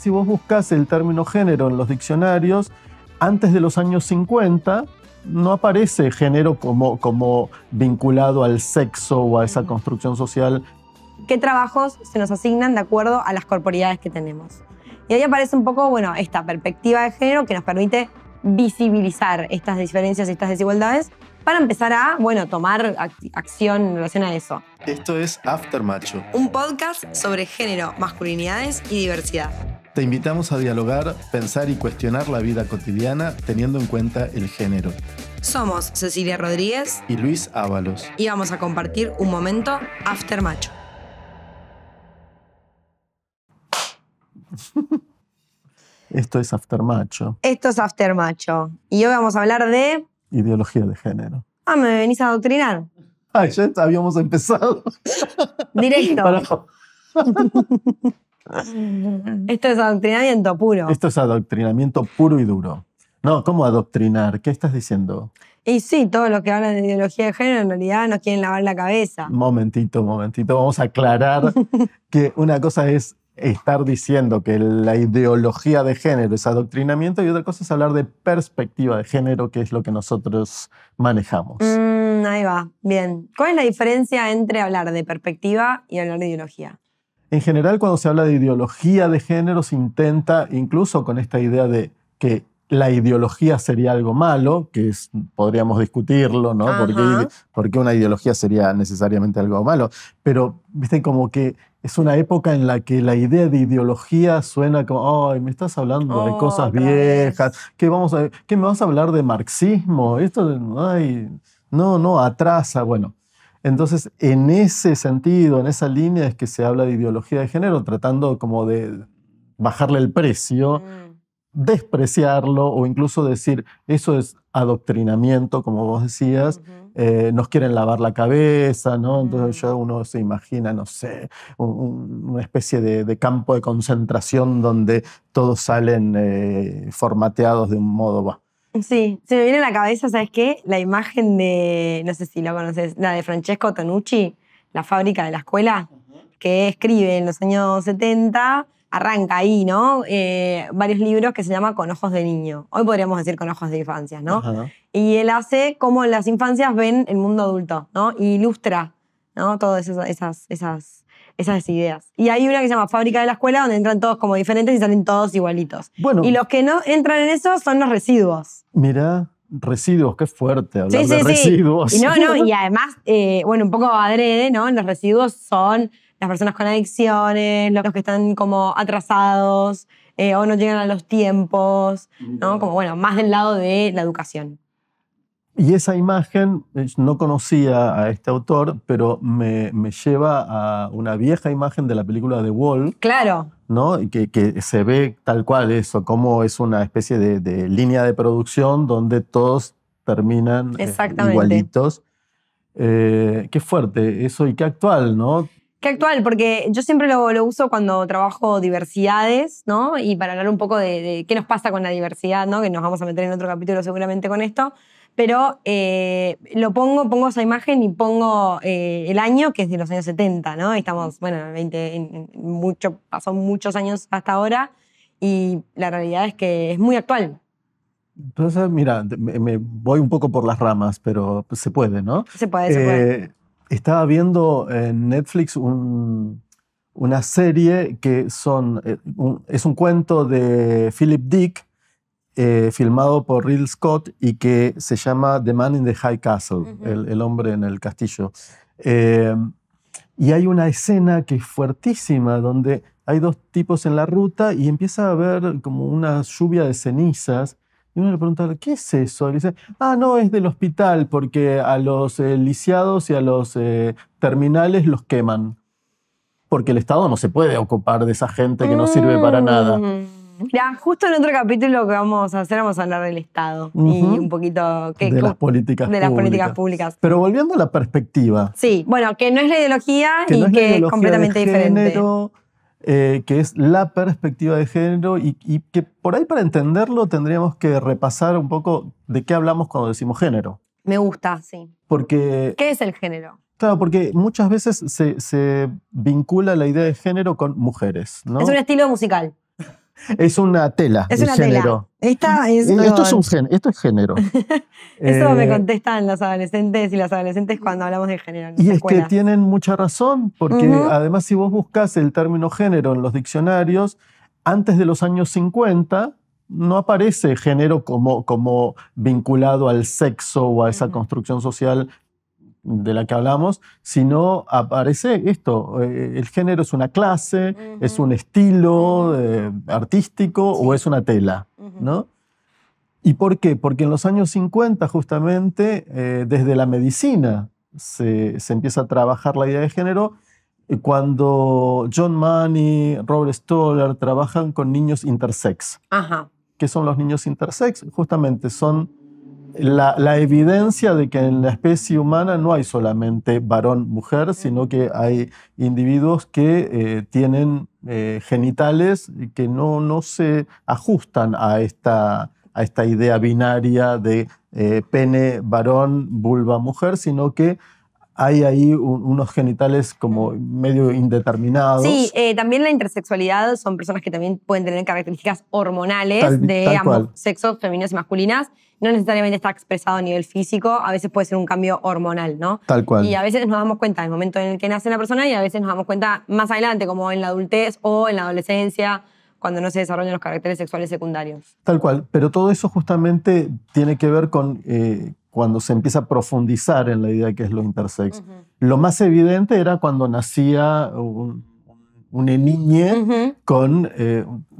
Si vos buscas el término género en los diccionarios, antes de los años 50 no aparece género como vinculado al sexo o a esa construcción social. ¿Qué trabajos se nos asignan de acuerdo a las corporidades que tenemos? Y ahí aparece un poco, bueno, esta perspectiva de género que nos permite visibilizar estas diferencias y estas desigualdades para empezar a, bueno, tomar acción en relación a eso. Esto es After Macho, un podcast sobre género, masculinidades y diversidad. Te invitamos a dialogar, pensar y cuestionar la vida cotidiana teniendo en cuenta el género. Somos Cecilia Rodríguez y Luis Ábalos. Y vamos a compartir un momento After Macho. Esto es After Macho. Esto es After Macho. Y hoy vamos a hablar de... ideología de género. Ah, ¿me venís a adoctrinar? Ay, ya habíamos empezado. Directo. Esto es adoctrinamiento puro. Esto es adoctrinamiento puro y duro. No, ¿cómo adoctrinar? ¿Qué estás diciendo? Y sí, todos los que hablan de ideología de género en realidad nos quieren lavar la cabeza. Momentito. Vamos a aclarar que una cosa es estar diciendo que la ideología de género es adoctrinamiento y otra cosa es hablar de perspectiva de género, que es lo que nosotros manejamos. Ahí va, bien. ¿Cuál es la diferencia entre hablar de perspectiva y hablar de ideología? En general, cuando se habla de ideología de género, se intenta, incluso con esta idea de que la ideología sería algo malo, que podríamos discutirlo, ¿no? ¿Por qué una ideología sería necesariamente algo malo? Pero, viste, como que es una época en la que la idea de ideología suena como, ay, me estás hablando de cosas viejas, ¿qué me vas a hablar de marxismo? Esto, ay, no, atrasa, bueno. Entonces, en ese sentido, en esa línea es que se habla de ideología de género, tratando como de bajarle el precio, despreciarlo o incluso decir, eso es adoctrinamiento, como vos decías, nos quieren lavar la cabeza, ¿no? Entonces ya uno se imagina, no sé, una especie de campo de concentración donde todos salen formateados de un modo... Sí, se me viene a la cabeza, ¿sabes qué? La imagen de, no sé si la conoces, la de Francesco Tonucci, La fábrica de la escuela, que escribe en los años 70, arranca ahí, ¿no? Varios libros que se llama Con ojos de niño. Hoy podríamos decir con ojos de infancia, ¿no? Ajá. Y él hace cómo las infancias ven el mundo adulto, ¿no? Y ilustra, ¿no? Todas esas ideas. Y hay una que se llama Fábrica de la escuela, donde entran todos como diferentes y salen todos igualitos. Bueno, y los que no entran en eso son los residuos. Mira, residuos, qué fuerte hablar de residuos. Y y además, bueno, un poco adrede, ¿no? Los residuos son las personas con adicciones, los que están como atrasados o no llegan a los tiempos, ¿no? Como, bueno, más del lado de la educación. Y esa imagen, no conocía a este autor, pero me lleva a una vieja imagen de la película The Wall. Claro. ¿No? Que se ve tal cual eso, como es una especie de línea de producción donde todos terminan igualitos. Qué fuerte eso y qué actual, ¿no? Qué actual, porque yo siempre lo uso cuando trabajo diversidades, ¿no? Y para hablar un poco de qué nos pasa con la diversidad, ¿no? Que nos vamos a meter en otro capítulo seguramente con esto. Pero pongo esa imagen y pongo el año, que es de los años 70, ¿no? Estamos, bueno, pasó muchos años hasta ahora y la realidad es que es muy actual. Entonces, mira, me voy un poco por las ramas, pero se puede, ¿no? Se puede. Estaba viendo en Netflix una serie que es un cuento de Philip Dick, filmado por Ridley Scott y que se llama The Man in the High Castle, el hombre en el castillo. Y hay una escena que es fuertísima donde hay dos tipos en la ruta y empieza a haber como una lluvia de cenizas y uno le pregunta, ¿qué es eso? Y dice, no, es del hospital porque a los lisiados y a los terminales los queman. Porque el Estado no se puede ocupar de esa gente que no sirve para nada. Mira, justo en otro capítulo que vamos a hacer vamos a hablar del Estado y un poquito de las políticas públicas. Pero volviendo a la perspectiva. Sí, bueno, que no es la ideología y que es completamente diferente. Que es la perspectiva de género y que por ahí para entenderlo tendríamos que repasar un poco de qué hablamos cuando decimos género. Me gusta, sí. Porque, ¿qué es el género? Claro, porque muchas veces se vincula la idea de género con mujeres, ¿no? Es un estilo musical. Es una tela. Es el una género. tela. Esto es género. Eso me contestan los adolescentes y las adolescentes cuando hablamos de género en las Y es escuelas. que tienen mucha razón, porque además si vos buscas el término género en los diccionarios, antes de los años 50 no aparece género como vinculado al sexo o a esa construcción social de la que hablamos, sino aparece esto. El género es una clase, es un estilo artístico o es una tela, ¿no? ¿Y por qué? Porque en los años 50 justamente desde la medicina se empieza a trabajar la idea de género cuando John Money, Robert Stoller trabajan con niños intersex. Ajá. ¿Qué son los niños intersex? Justamente son la evidencia de que en la especie humana no hay solamente varón-mujer, sino que hay individuos que tienen genitales que no se ajustan a esta idea binaria de pene varón, vulva mujer, sino que hay ahí unos genitales como medio indeterminados. Sí, también la intersexualidad son personas que también pueden tener características hormonales de ambos sexos, femeninos y masculinas. No necesariamente está expresado a nivel físico, a veces puede ser un cambio hormonal, ¿no? Tal cual. Y a veces nos damos cuenta en el momento en el que nace la persona y a veces nos damos cuenta más adelante, como en la adultez o en la adolescencia, cuando no se desarrollan los caracteres sexuales secundarios. Tal cual, pero todo eso justamente tiene que ver con cuando se empieza a profundizar en la idea de qué es lo intersex. Lo más evidente era cuando nacía una niña con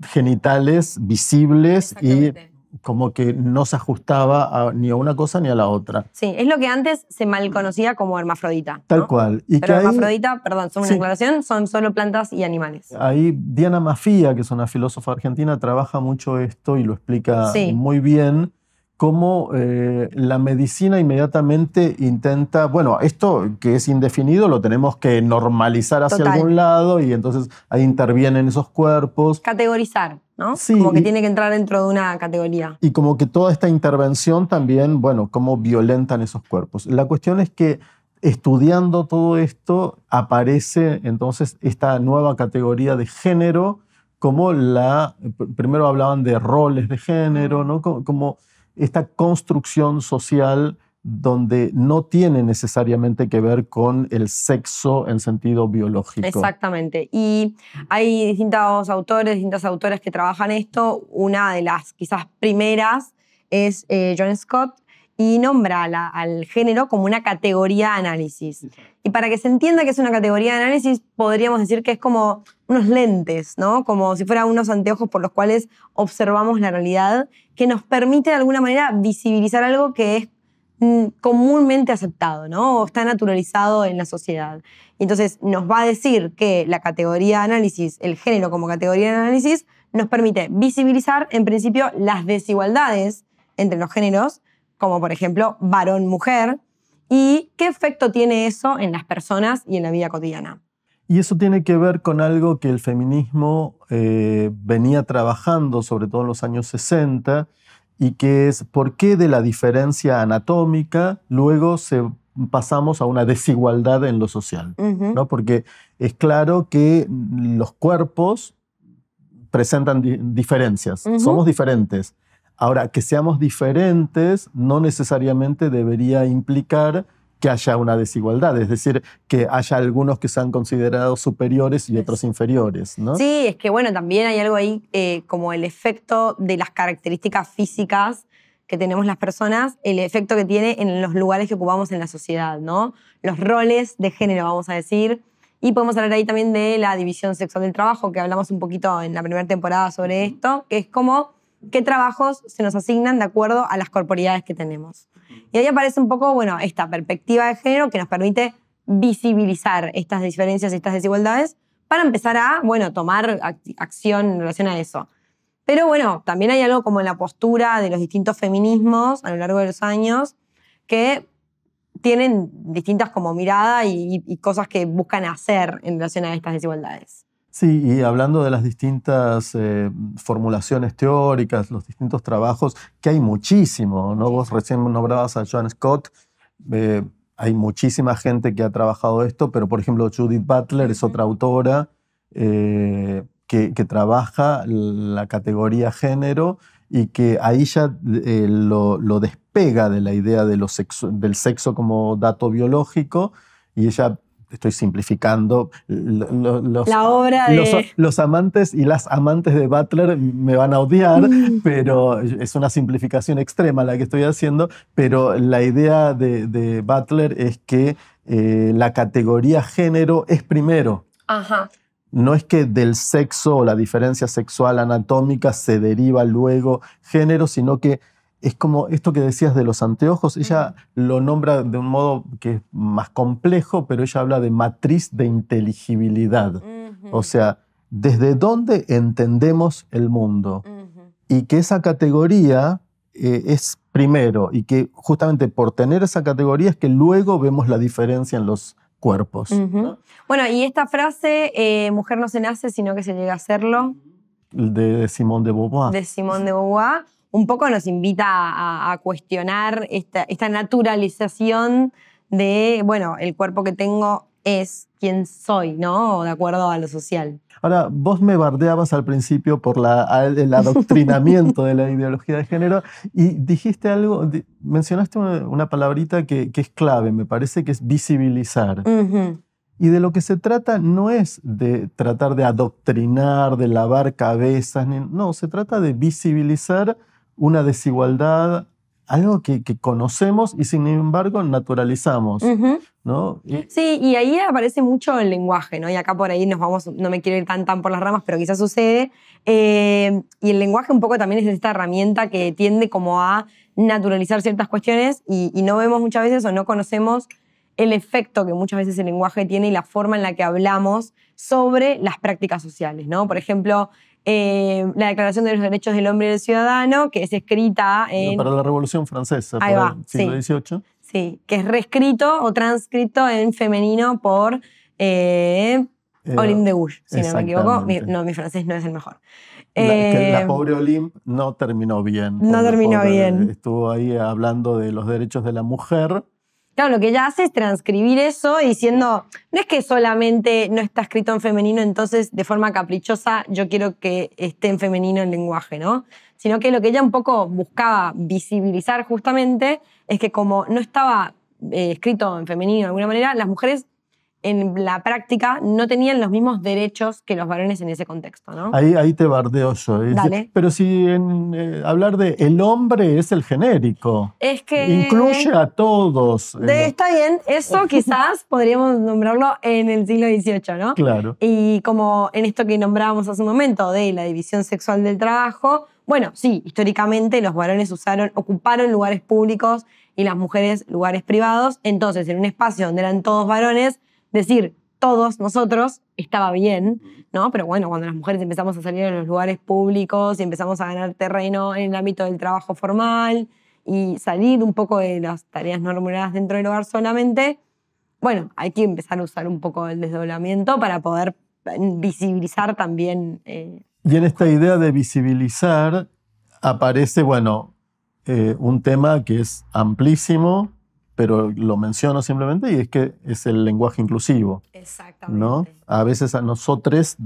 genitales visibles y como que no se ajustaba ni a una cosa ni a la otra. Sí, es lo que antes se mal conocía como hermafrodita. Tal cual. Y pero hermafrodita, perdón, son una aclaración, son solo plantas y animales. Ahí Diana Mafia, que es una filósofa argentina, trabaja mucho esto y lo explica muy bien, cómo la medicina inmediatamente intenta, bueno, esto que es indefinido lo tenemos que normalizar hacia algún lado y entonces ahí intervienen esos cuerpos. Categorizar, ¿no? Sí, como que tiene que entrar dentro de una categoría. Y como que toda esta intervención también, bueno, cómo violentan esos cuerpos. La cuestión es que estudiando todo esto aparece entonces esta nueva categoría de género, como primero hablaban de roles de género, ¿no? Como esta construcción social donde no tiene necesariamente que ver con el sexo en sentido biológico. Exactamente. Y hay distintos autores, distintas autoras que trabajan esto. Una de las quizás primeras es John Scott, y nombra al género como una categoría de análisis. Y para que se entienda que es una categoría de análisis, podríamos decir que es como unos lentes, ¿no? Como si fueran unos anteojos por los cuales observamos la realidad, que nos permite de alguna manera visibilizar algo que es comúnmente aceptado, ¿no? O está naturalizado en la sociedad. Y entonces nos va a decir que la categoría de análisis, el género como categoría de análisis, nos permite visibilizar, en principio, las desigualdades entre los géneros, como por ejemplo varón-mujer, y qué efecto tiene eso en las personas y en la vida cotidiana. Y eso tiene que ver con algo que el feminismo venía trabajando, sobre todo en los años 60, y que es por qué de la diferencia anatómica luego pasamos a una desigualdad en lo social, ¿no? Porque es claro que los cuerpos presentan diferencias, somos diferentes. Ahora, que seamos diferentes no necesariamente debería implicar que haya una desigualdad, es decir, que haya algunos que sean considerados superiores y otros inferiores, ¿no? Sí, es que bueno, también hay algo ahí como el efecto de las características físicas que tenemos las personas, el efecto que tiene en los lugares que ocupamos en la sociedad, ¿no? Los roles de género, vamos a decir. Y podemos hablar ahí también de la división sexual del trabajo, que hablamos un poquito en la primera temporada sobre esto, que es como qué trabajos se nos asignan de acuerdo a las corporidades que tenemos. Y ahí aparece un poco, bueno, esta perspectiva de género que nos permite visibilizar estas diferencias y estas desigualdades para empezar a, bueno, tomar acción en relación a eso. Pero bueno, también hay algo como en la postura de los distintos feminismos a lo largo de los años que tienen distintas como mirada y cosas que buscan hacer en relación a estas desigualdades. Sí, y hablando de las distintas formulaciones teóricas, los distintos trabajos, que hay muchísimo, ¿no? Vos recién nombrabas a John Scott, hay muchísima gente que ha trabajado esto, pero por ejemplo Judith Butler es otra autora que que trabaja la categoría género y que ahí ya lo despega de la idea de del sexo como dato biológico, y ella, estoy simplificando, la obra los amantes y las amantes de Butler me van a odiar, pero es una simplificación extrema la que estoy haciendo, pero la idea de Butler es que la categoría género es primero. Ajá. No es que del sexo o la diferencia sexual anatómica se deriva luego género, sino que es como esto que decías de los anteojos. Ella lo nombra de un modo que es más complejo, pero ella habla de matriz de inteligibilidad. O sea, desde dónde entendemos el mundo. Y que esa categoría es primero, y que justamente por tener esa categoría es que luego vemos la diferencia en los cuerpos. ¿No? Bueno, y esta frase, mujer no se nace, sino que se llega a serlo. De Simone de Beauvoir. De Simone de Beauvoir. Un poco nos invita a cuestionar esta naturalización de, bueno, el cuerpo que tengo es quien soy, ¿no? De acuerdo a lo social. Ahora, vos me bardeabas al principio por el adoctrinamiento de la ideología de género y dijiste algo, mencionaste una palabrita que es clave, me parece, que es visibilizar. Y de lo que se trata no es de tratar de adoctrinar, de lavar cabezas, no, se trata de visibilizar una desigualdad, algo que conocemos y sin embargo naturalizamos, ¿no? Sí, y ahí aparece mucho el lenguaje, ¿no? Y acá por ahí no me quiero ir tan por las ramas, pero quizás sucede. Y el lenguaje un poco también es esta herramienta que tiende como a naturalizar ciertas cuestiones y no vemos muchas veces o no conocemos el efecto que muchas veces el lenguaje tiene y la forma en la que hablamos sobre las prácticas sociales, ¿no? Por ejemplo, la Declaración de los Derechos del Hombre y del Ciudadano, que es escrita para la Revolución Francesa, ahí para va, el siglo XVIII. Sí, que es reescrito o transcrito en femenino por Olympe de Gouges, si no me equivoco. Mi francés no es el mejor. La pobre Olympe no terminó bien. No terminó bien. Estuvo ahí hablando de los derechos de la mujer. Claro, lo que ella hace es transcribir eso diciendo, no es que solamente no está escrito en femenino, entonces de forma caprichosa yo quiero que esté en femenino el lenguaje, ¿no? Sino que lo que ella un poco buscaba visibilizar justamente es que como no estaba escrito en femenino de alguna manera, las mujeres en la práctica no tenían los mismos derechos que los varones en ese contexto, ¿no? Ahí te bardeo yo. Dale. Pero si hablar de el hombre es el genérico. Es que... Incluye a todos. Está bien, eso quizás podríamos nombrarlo en el siglo XVIII, ¿no? Claro. Y como en esto que nombrábamos hace un momento de la división sexual del trabajo, bueno, sí, históricamente los varones ocuparon lugares públicos y las mujeres lugares privados. Entonces, en un espacio donde eran todos varones, decir todos nosotros estaba bien, ¿no? Pero bueno, cuando las mujeres empezamos a salir en los lugares públicos y empezamos a ganar terreno en el ámbito del trabajo formal y salir un poco de las tareas no remuneradas dentro del hogar solamente, bueno, hay que empezar a usar un poco el desdoblamiento para poder visibilizar también. Y en esta idea de visibilizar aparece, bueno, un tema que es amplísimo, pero lo menciono simplemente, y es que es el lenguaje inclusivo. Exactamente. ¿No? A veces a nosotros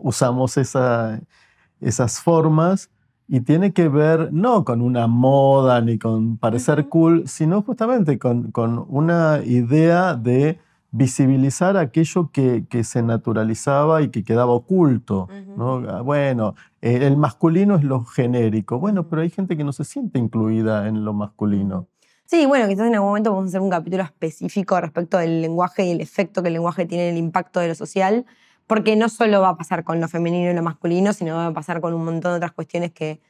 usamos esas formas y tiene que ver no con una moda ni con parecer cool, sino justamente con una idea de visibilizar aquello que se naturalizaba y que quedaba oculto, ¿no? Bueno, el masculino es lo genérico. Bueno, pero hay gente que no se siente incluida en lo masculino. Sí, bueno, quizás en algún momento vamos a hacer un capítulo específico respecto del lenguaje y el efecto que el lenguaje tiene en el impacto de lo social, porque no solo va a pasar con lo femenino y lo masculino, sino va a pasar con un montón de otras cuestiones que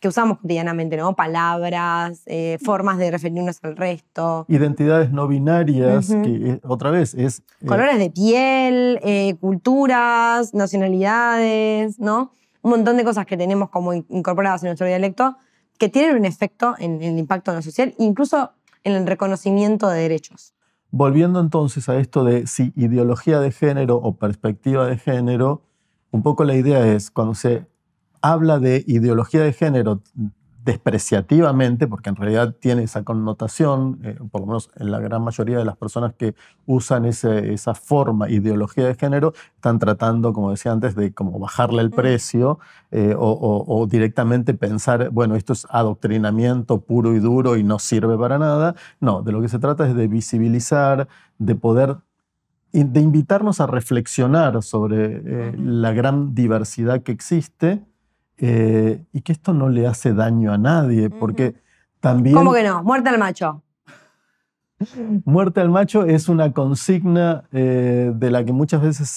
usamos cotidianamente, ¿no? Palabras, formas de referirnos al resto. Identidades no binarias, que otra vez es... colores de piel, culturas, nacionalidades, ¿no? Un montón de cosas que tenemos como incorporadas en nuestro dialecto que tienen un efecto en el impacto en lo social, incluso en el reconocimiento de derechos. Volviendo entonces a esto de si ideología de género o perspectiva de género, un poco la idea es, cuando se habla de ideología de género despreciativamente, porque en realidad tiene esa connotación, por lo menos en la gran mayoría de las personas que usan esa forma, ideología de género, están tratando, como decía antes, de como bajarle el precio o directamente pensar, bueno, esto es adoctrinamiento puro y duro y no sirve para nada. No, de lo que se trata es de visibilizar, de poder, de invitarnos a reflexionar sobre la gran diversidad que existe. Y que esto no le hace daño a nadie, porque también... ¿Cómo que no? Muerte al macho. Muerte al macho es una consigna de la que muchas veces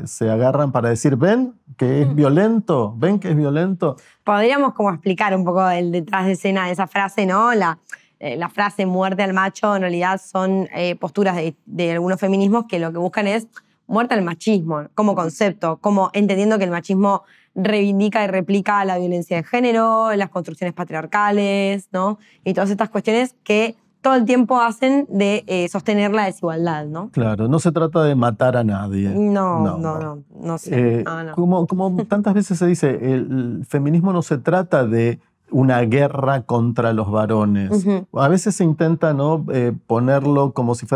se agarran para decir, ven que es violento, ven que es violento. Podríamos como explicar un poco el detrás de escena de esa frase, ¿no? La frase muerte al macho en realidad son posturas de algunos feminismos que lo que buscan es muerte al machismo como concepto, como entendiendo que el machismo reivindica y replica la violencia de género, las construcciones patriarcales, ¿no? Y todas estas cuestiones que todo el tiempo hacen de sostener la desigualdad, ¿no? Claro, no se trata de matar a nadie. No sé. Como tantas veces se dice, el feminismo no se trata de una guerra contra los varones. A veces se intenta, ¿no? Ponerlo como si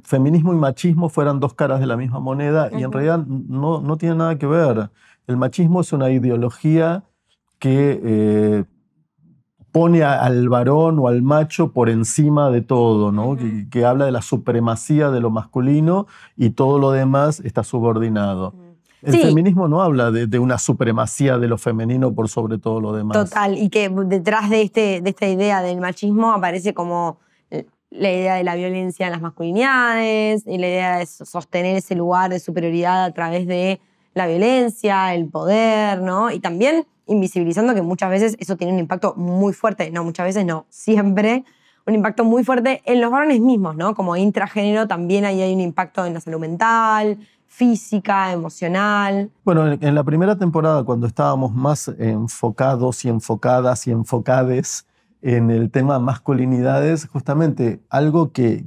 feminismo y machismo fueran dos caras de la misma moneda, y en realidad no tiene nada que ver. El machismo es una ideología que pone al varón o al macho por encima de todo, ¿no? Que habla de la supremacía de lo masculino y todo lo demás está subordinado. El feminismo no habla de una supremacía de lo femenino por sobre todo lo demás. Total, y que detrás de esta idea del machismo aparece como la idea de la violencia en las masculinidades y la idea de sostener ese lugar de superioridad a través de la violencia, el poder, ¿no? Y también invisibilizando que muchas veces eso tiene un impacto muy fuerte, no, muchas veces no, siempre, un impacto muy fuerte en los varones mismos, ¿no? Como intragénero también ahí hay un impacto en la salud mental, física, emocional. Bueno, en la primera temporada, cuando estábamos más enfocados y enfocadas y enfocades en el tema masculinidades, justamente algo que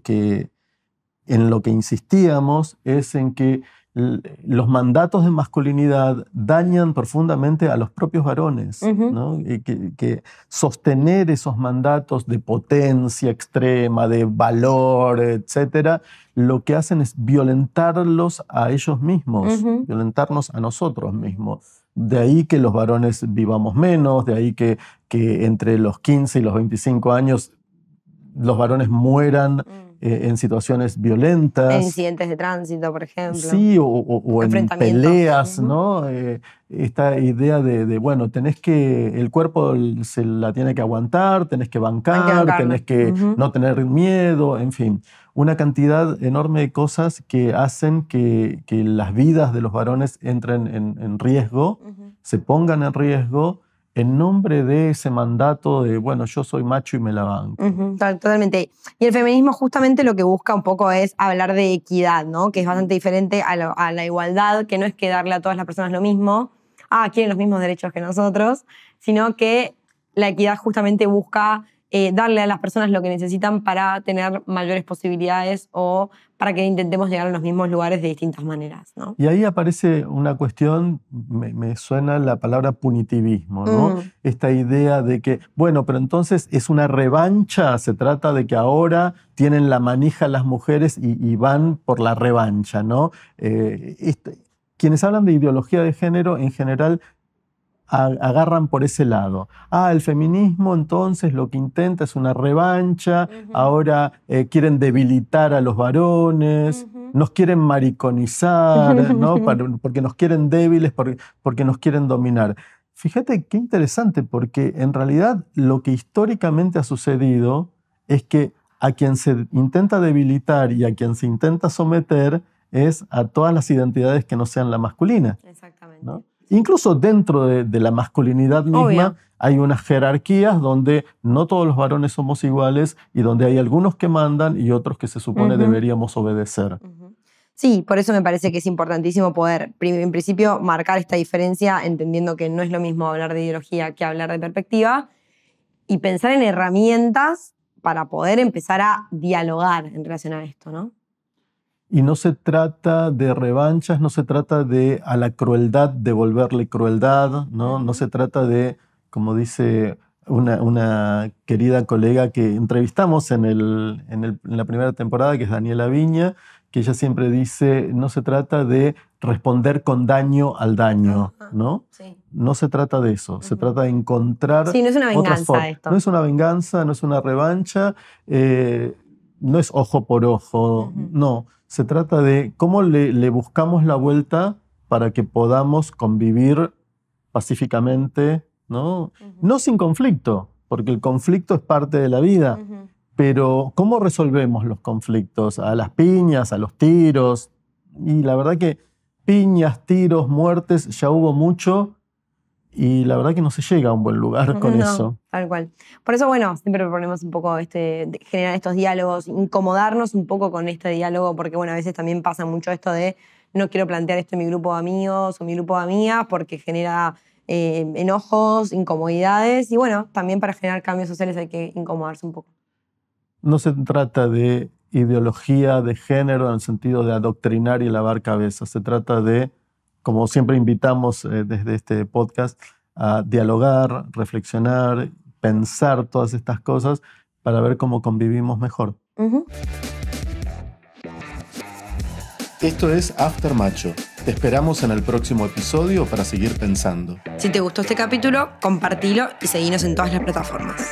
en lo que insistíamos es en que los mandatos de masculinidad dañan profundamente a los propios varones, ¿no? Y que sostener esos mandatos de potencia extrema, de valor, etcétera, lo que hacen es violentarlos a ellos mismos, violentarnos a nosotros mismos. De ahí que los varones vivamos menos, de ahí que entre los 15 y los 25 años los varones mueran en situaciones violentas. En incidentes de tránsito, por ejemplo. Sí, o en peleas, ¿no? Esta idea de, bueno, el cuerpo se la tiene que aguantar, tenés que bancar, tenés que no tener miedo, en fin. Una cantidad enorme de cosas que hacen que las vidas de los varones entren en riesgo, se pongan en riesgo, en nombre de ese mandato de, bueno, yo soy macho y me la banco. Totalmente. Y el feminismo justamente lo que busca un poco es hablar de equidad, ¿no? Que es bastante diferente a la igualdad, que no es que darle a todas las personas lo mismo, quieren los mismos derechos que nosotros, sino que la equidad justamente busca darle a las personas lo que necesitan para tener mayores posibilidades o para que intentemos llegar a los mismos lugares de distintas maneras, ¿no? Y ahí aparece una cuestión, me suena la palabra punitivismo, ¿no? Esta idea de que, bueno, pero entonces es una revancha, se trata de que ahora tienen la manija las mujeres y van por la revancha, ¿no? Quienes hablan de ideología de género, en general, agarran por ese lado. El feminismo entonces lo que intenta es una revancha, ahora quieren debilitar a los varones, nos quieren mariconizar, ¿no? Porque nos quieren débiles, porque nos quieren dominar. Fíjate qué interesante, porque en realidad lo que históricamente ha sucedido es que a quien se intenta debilitar y a quien se intenta someter es a todas las identidades que no sean la masculina. Exactamente. ¿No? Incluso dentro de la masculinidad misma hay unas jerarquías donde no todos los varones somos iguales y donde hay algunos que mandan y otros que se supone deberíamos obedecer. Sí, por eso me parece que es importantísimo poder, en principio, marcar esta diferencia, entendiendo que no es lo mismo hablar de ideología que hablar de perspectiva, y pensar en herramientas para poder empezar a dialogar en relación a esto, ¿no? Y no se trata de revanchas, no se trata de a la crueldad devolverle crueldad, ¿no? No se trata de, como dice una querida colega que entrevistamos en la primera temporada, que es Daniela Viña, que ella siempre dice, no se trata de responder con daño al daño, ¿no? Sí. No se trata de eso, se trata de encontrar Sí, no es una otras venganza formas. esto. No es una venganza, no es una revancha, no es ojo por ojo, no. Se trata de cómo le buscamos la vuelta para que podamos convivir pacíficamente, ¿no? No sin conflicto, porque el conflicto es parte de la vida. Pero ¿cómo resolvemos los conflictos? ¿A las piñas, a los tiros? Y la verdad que piñas, tiros, muertes, ya hubo mucho y la verdad que no se llega a un buen lugar con eso. Tal cual. Por eso, bueno, siempre proponemos un poco generar estos diálogos, incomodarnos un poco con este diálogo, porque bueno, a veces también pasa mucho esto de no quiero plantear esto en mi grupo de amigos o mi grupo de amigas porque genera enojos, incomodidades y bueno, también para generar cambios sociales hay que incomodarse un poco. No se trata de ideología de género en el sentido de adoctrinar y lavar cabezas. Se trata de, como siempre invitamos desde este podcast, a dialogar, reflexionar, pensar todas estas cosas para ver cómo convivimos mejor. Esto es After Macho. Te esperamos en el próximo episodio para seguir pensando. Si te gustó este capítulo, compartilo y seguinos en todas las plataformas.